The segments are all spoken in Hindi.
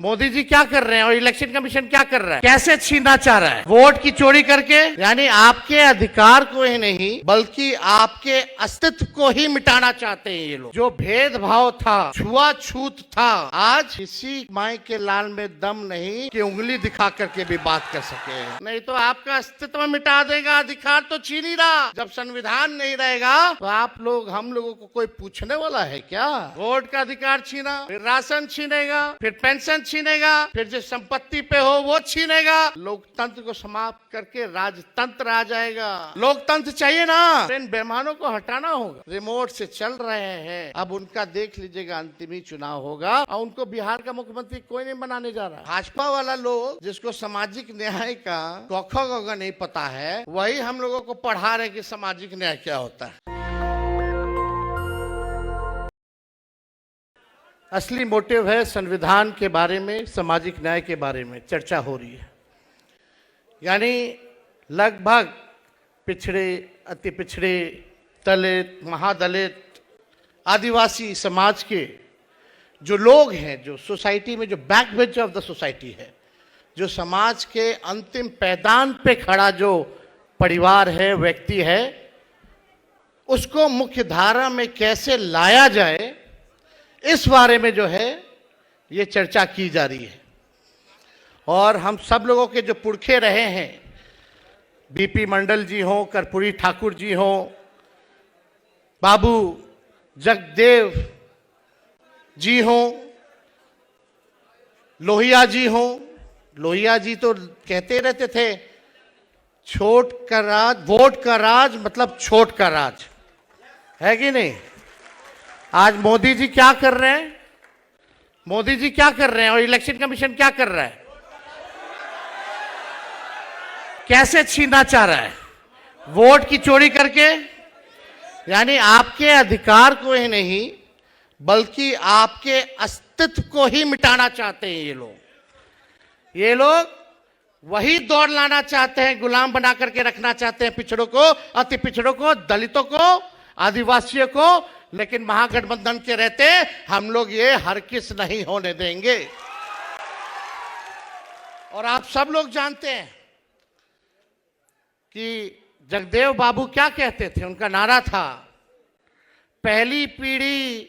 मोदी जी क्या कर रहे हैं और इलेक्शन कमीशन क्या कर रहा है, कैसे छीनना चाह रहा है वोट की चोरी करके। यानी आपके अधिकार को ही नहीं बल्कि आपके अस्तित्व को ही मिटाना चाहते हैं ये लोग। जो भेदभाव था, छुआछूत था, आज किसी माई के लाल में दम नहीं कि उंगली दिखा करके भी बात कर सके। नहीं तो आपका अस्तित्व मिटा देगा, अधिकार तो छीन ही रहा। जब संविधान नहीं रहेगा तो आप लोग, हम लोगों को कोई पूछने वाला है क्या? वोट का अधिकार छीना, फिर राशन छीनेगा, फिर पेंशन छीनेगा, फिर जो संपत्ति पे हो वो छीनेगा। लोकतंत्र को समाप्त करके राजतंत्र आ जाएगा। लोकतंत्र चाहिए ना, इन बेईमानों को हटाना होगा। रिमोट से चल रहे हैं, अब उनका देख लीजिएगा, अंतिम ही चुनाव होगा और उनको बिहार का मुख्यमंत्री कोई नहीं बनाने जा रहा। भाजपा वाला लोग जिसको सामाजिक न्याय का क नहीं पता है, वही हम लोगों को पढ़ा रहे कि सामाजिक न्याय क्या होता है। असली मोटिव है संविधान के बारे में, सामाजिक न्याय के बारे में चर्चा हो रही है। यानी लगभग पिछड़े, अति पिछड़े, दलित, महादलित, आदिवासी समाज के जो लोग हैं, जो सोसाइटी में जो back bench of the society है, जो समाज के अंतिम पैदान पे खड़ा जो परिवार है, व्यक्ति है, उसको मुख्य धारा में कैसे लाया जाए, इस बारे में जो है ये चर्चा की जा रही है। और हम सब लोगों के जो पुरखे रहे हैं, बीपी मंडल जी हों, कर्पूरी ठाकुर जी हों, बाबू जगदेव जी हों, लोहिया जी हों। लोहिया जी तो कहते रहते थे छोट का राज, वोट का राज मतलब छोट का राज, है कि नहीं? आज मोदी जी क्या कर रहे हैं? मोदी जी क्या कर रहे हैं और इलेक्शन कमीशन क्या कर रहा है? कैसे छीनना चाह रहा है वोट की चोरी करके। यानी आपके अधिकार को ही नहीं बल्कि आपके अस्तित्व को ही मिटाना चाहते हैं ये लोग। ये लोग वही दौड़ लाना चाहते हैं, गुलाम बना करके रखना चाहते हैं पिछड़ों को, अति पिछड़ों को, दलितों को, आदिवासियों को। लेकिन महागठबंधन के रहते हम लोग ये हरगिज़ नहीं होने देंगे। और आप सब लोग जानते हैं कि जगदेव बाबू क्या कहते थे, उनका नारा था, पहली पीढ़ी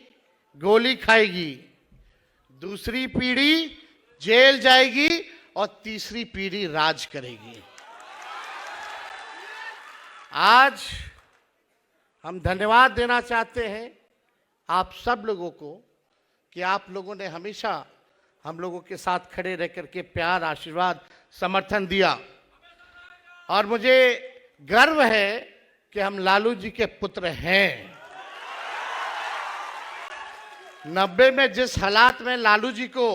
गोली खाएगी, दूसरी पीढ़ी जेल जाएगी और तीसरी पीढ़ी राज करेगी। आज हम धन्यवाद देना चाहते हैं आप सब लोगों को कि आप लोगों ने हमेशा हम लोगों के साथ खड़े रह करके प्यार, आशीर्वाद, समर्थन दिया। और मुझे गर्व है कि हम लालू जी के पुत्र हैं। 90 में जिस हालात में लालू जी को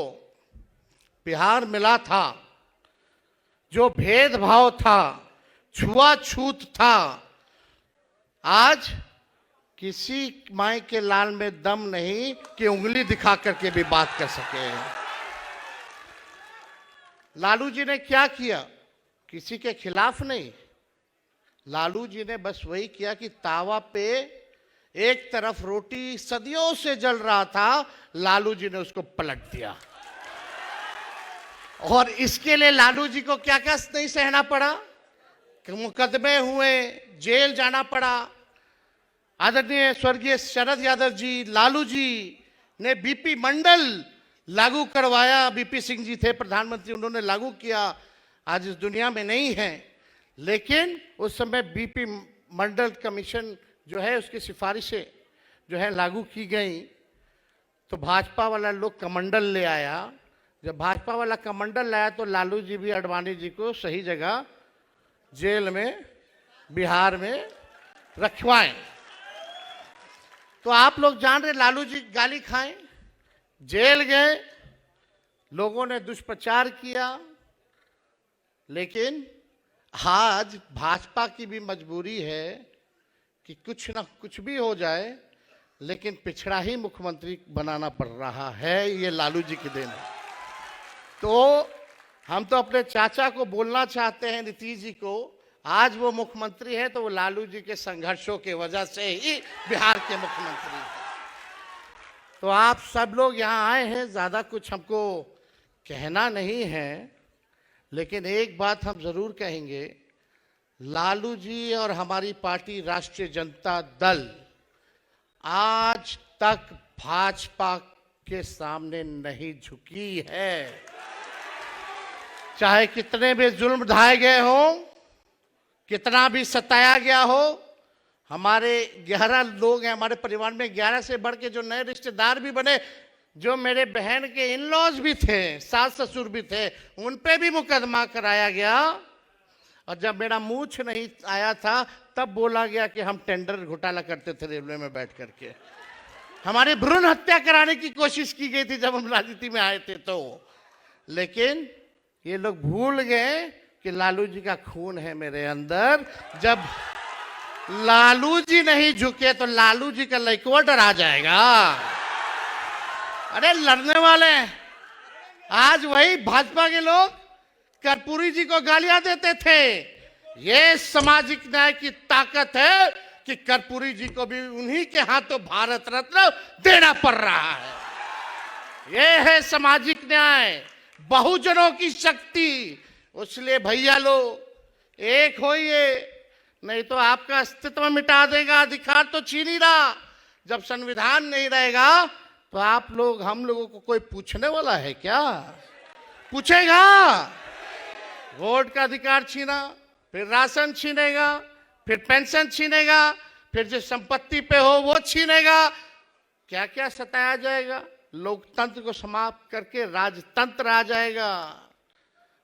बिहार मिला था, जो भेदभाव था, छुआछूत था, आज किसी माई के लाल में दम नहीं कि उंगली दिखा करके भी बात कर सके। लालू जी ने क्या किया? किसी के खिलाफ नहीं, लालू जी ने बस वही किया कि तावा पे एक तरफ रोटी सदियों से जल रहा था, लालू जी ने उसको पलट दिया। और इसके लिए लालू जी को क्या क्या नहीं सहना पड़ा, मुकदमे हुए, जेल जाना पड़ा। आदरणीय स्वर्गीय शरद यादव जी, लालू जी ने बीपी मंडल लागू करवाया। बीपी सिंह जी थे प्रधानमंत्री, उन्होंने लागू किया, आज इस दुनिया में नहीं है। लेकिन उस समय बीपी मंडल कमीशन जो है, उसकी सिफारिशें जो है लागू की गई। तो भाजपा वाला लोग कमंडल ले आया। जब भाजपा वाला कमंडल लाया तो लालू जी भी आडवाणी जी को सही जगह जेल में, बिहार में रखवाएं। तो आप लोग जान रहे, लालू जी गाली खाएं, जेल गए, लोगों ने दुष्प्रचार किया। लेकिन आज भाजपा की भी मजबूरी है कि कुछ ना कुछ भी हो जाए, लेकिन पिछड़ा ही मुख्यमंत्री बनाना पड़ रहा है। ये लालू जी की देन है। तो हम तो अपने चाचा को बोलना चाहते हैं, नीतीश जी को, आज वो मुख्यमंत्री है तो वो लालू जी के संघर्षों के वजह से ही बिहार के मुख्यमंत्री हैं। तो आप सब लोग यहाँ आए हैं, ज़्यादा कुछ हमको कहना नहीं है, लेकिन एक बात हम जरूर कहेंगे, लालू जी और हमारी पार्टी राष्ट्रीय जनता दल आज तक भाजपा के सामने नहीं झुकी है। चाहे कितने भी जुल्म ढाए गए हों, कितना भी सताया गया हो, हमारे 11 लोग हैं हमारे परिवार में, 11 से बढ़ के जो नए रिश्तेदार भी बने, जो मेरे बहन के इन लॉज भी थे, सास ससुर भी थे, उन पे भी मुकदमा कराया गया। और जब मेरा मूछ नहीं आया था तब बोला गया कि हम टेंडर घोटाला करते थे रेलवे में बैठ करके। हमारी भ्रूण हत्या कराने की कोशिश की गई थी जब हम राजनीति में आए थे तो। लेकिन ये लोग भूल गए कि लालू जी का खून है मेरे अंदर। जब लालू जी नहीं झुके तो लालू जी का लड़का डरा जाएगा। अरे लड़ने वाले आज वही भाजपा के लोग कर्पूरी जी को गालियां देते थे। ये सामाजिक न्याय की ताकत है कि कर्पूरी जी को भी उन्हीं के हाथों भारत रत्न देना पड़ रहा है। ये है सामाजिक न्याय, बहुजनों की शक्ति। इसलिए भैया लोग एक होइए, नहीं तो आपका अस्तित्व मिटा देगा। अधिकार तो छीन ही रहा। जब संविधान नहीं रहेगा तो आप लोग, हम लोगों को कोई पूछने वाला है क्या? पूछेगा? वोट का अधिकार छीना, फिर राशन छीनेगा, फिर पेंशन छीनेगा, फिर जो संपत्ति पे हो वो छीनेगा। क्या क्या सताया जाएगा। लोकतंत्र को समाप्त करके राजतंत्र आ जाएगा।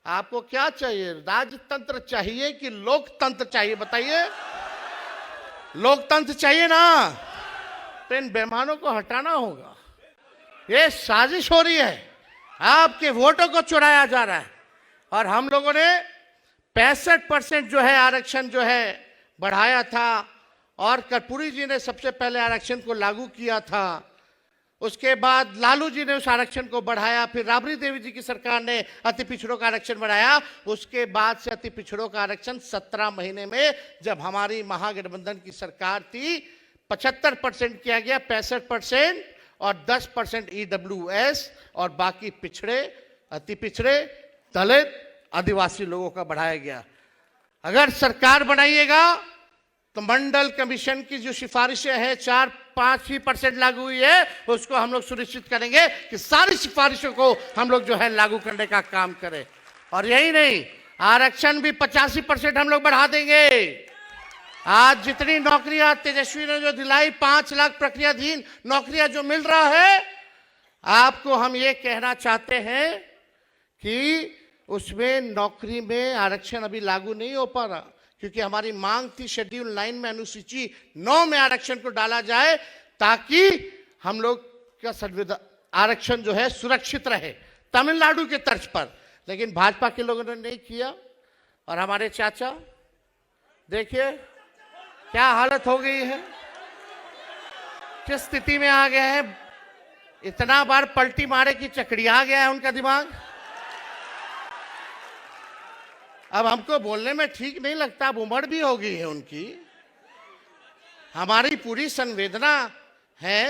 आपको क्या चाहिए? राजतंत्र चाहिए कि लोकतंत्र चाहिए? बताइए। लोकतंत्र चाहिए ना, तो इन बेईमानों को हटाना होगा। ये साजिश हो रही है, आपके वोटों को चुराया जा रहा है। और हम लोगों ने 65% जो है आरक्षण जो है बढ़ाया था, और कर्पूरी जी ने सबसे पहले आरक्षण को लागू किया था। उसके बाद लालू जी ने उस आरक्षण को बढ़ाया, फिर राबड़ी देवी जी की सरकार ने अति पिछड़ों का आरक्षण बढ़ाया। उसके बाद से अति पिछड़ों का आरक्षण 17 महीने में, जब हमारी महागठबंधन की सरकार थी, 75% किया गया, 65% और 10% EWS और बाकी पिछड़े, अति पिछड़े, दलित, आदिवासी लोगों का बढ़ाया गया। अगर सरकार बनाइएगा तो मंडल कमीशन की जो सिफारिशें हैं 4-5% लागू हुई है, उसको हम लोग सुनिश्चित करेंगे कि सारी सिफारिशों को हम लोग जो है लागू करने का काम करें। और यही नहीं, आरक्षण भी 85% हम लोग बढ़ा देंगे। आज जितनी नौकरियां तेजस्वी ने जो दिलाई, 5 लाख प्रक्रियाधीन नौकरियां जो मिल रहा है, आपको हम ये कहना चाहते हैं कि उसमें नौकरी में आरक्षण अभी लागू नहीं हो पा रहा, क्योंकि हमारी मांग थी शेड्यूल 9 में, अनुसूची 9 में आरक्षण को डाला जाए, ताकि हम लोग का संविधान आरक्षण जो है सुरक्षित रहे, तमिलनाडु के तर्ज पर। लेकिन भाजपा के लोगों ने नहीं किया। और हमारे चाचा देखिए क्या हालत हो गई है, किस स्थिति में आ गए हैं। इतना बार पलटी मारे कि चकड़िया गया है उनका दिमाग। अब हमको बोलने में ठीक नहीं लगता, अब उम्र भी हो गई है उनकी। हमारी पूरी संवेदना है,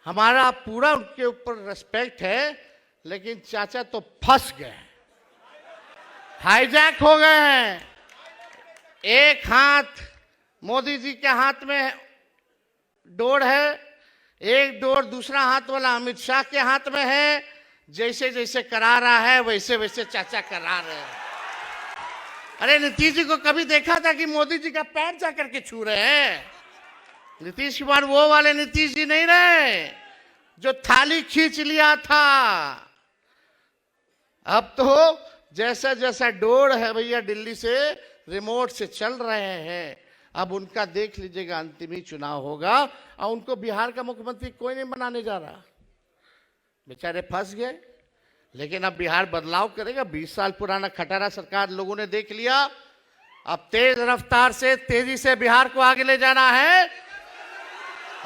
हमारा पूरा उनके ऊपर रिस्पेक्ट है, लेकिन चाचा तो फंस गए, हाईजैक हो गए हैं। एक हाथ मोदी जी के हाथ में डोर है, एक डोर दूसरा हाथ वाला अमित शाह के हाथ में है। जैसे जैसे करा रहा है वैसे वैसे चाचा करा रहे हैं। अरे नीतीश जी को कभी देखा था कि मोदी जी का पैर जा करके छू रहे हैं? नीतीश कुमार वो वाले नीतीश जी नहीं रहे जो थाली खींच लिया था। अब तो जैसा जैसा डोर है भैया दिल्ली से रिमोट से चल रहे हैं। अब उनका देख लीजिएगा, अंतिम ही चुनाव होगा और उनको बिहार का मुख्यमंत्री कोई नहीं बनाने जा रहा। बेचारे फंस गए। लेकिन अब बिहार बदलाव करेगा। 20 साल पुराना खटारा सरकार लोगों ने देख लिया। अब तेज रफ्तार से, तेजी से बिहार को आगे ले जाना है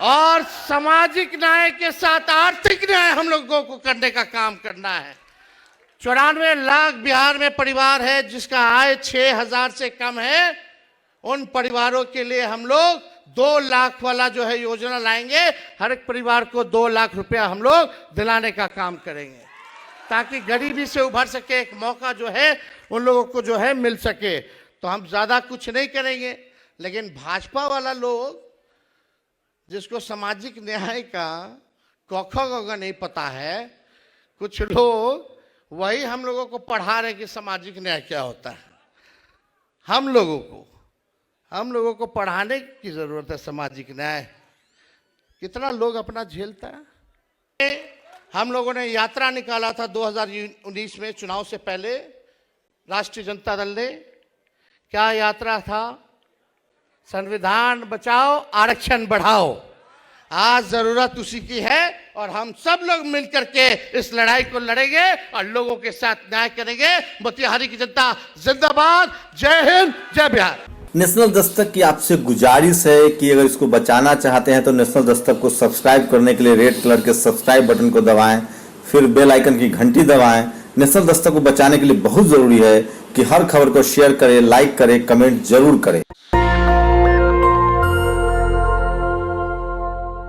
और सामाजिक न्याय के साथ आर्थिक न्याय हम लोगों को करने का काम करना है। 94 लाख बिहार में परिवार है जिसका आय 6,000 से कम है। उन परिवारों के लिए हम लोग 2 लाख वाला जो है योजना लाएंगे। हर एक परिवार को 2 लाख रुपया हम लोग दिलाने का काम करेंगे। ताकि गरीबी से उभर सके, एक मौका जो है उन लोगों को जो है मिल सके। तो हम ज्यादा कुछ नहीं करेंगे, लेकिन भाजपा वाला लोग जिसको सामाजिक न्याय का कौखा नहीं पता है, कुछ लोग वही हम लोगों को पढ़ा रहे कि सामाजिक न्याय क्या होता है। हम लोगों को पढ़ाने की जरूरत है सामाजिक न्याय। कितना लोग अपना झेलता है। हम लोगों ने यात्रा निकाला था 2019 में, चुनाव से पहले, राष्ट्रीय जनता दल ने। क्या यात्रा था? संविधान बचाओ, आरक्षण बढ़ाओ। आज जरूरत उसी की है और हम सब लोग मिलकर के इस लड़ाई को लड़ेंगे और लोगों के साथ न्याय करेंगे। मोतिहारी की जनता जिंदाबाद। जय हिंद, जय बिहार। नेशनल दस्तक की आपसे गुजारिश है कि अगर इसको बचाना चाहते हैं तो नेशनल दस्तक को सब्सक्राइब करने के लिए रेड कलर के सब्सक्राइब बटन को दबाएं, फिर बेल आइकन की घंटी दबाएं। नेशनल दस्तक को बचाने के लिए बहुत जरूरी है कि हर खबर को शेयर करें, लाइक करें, कमेंट जरूर करें।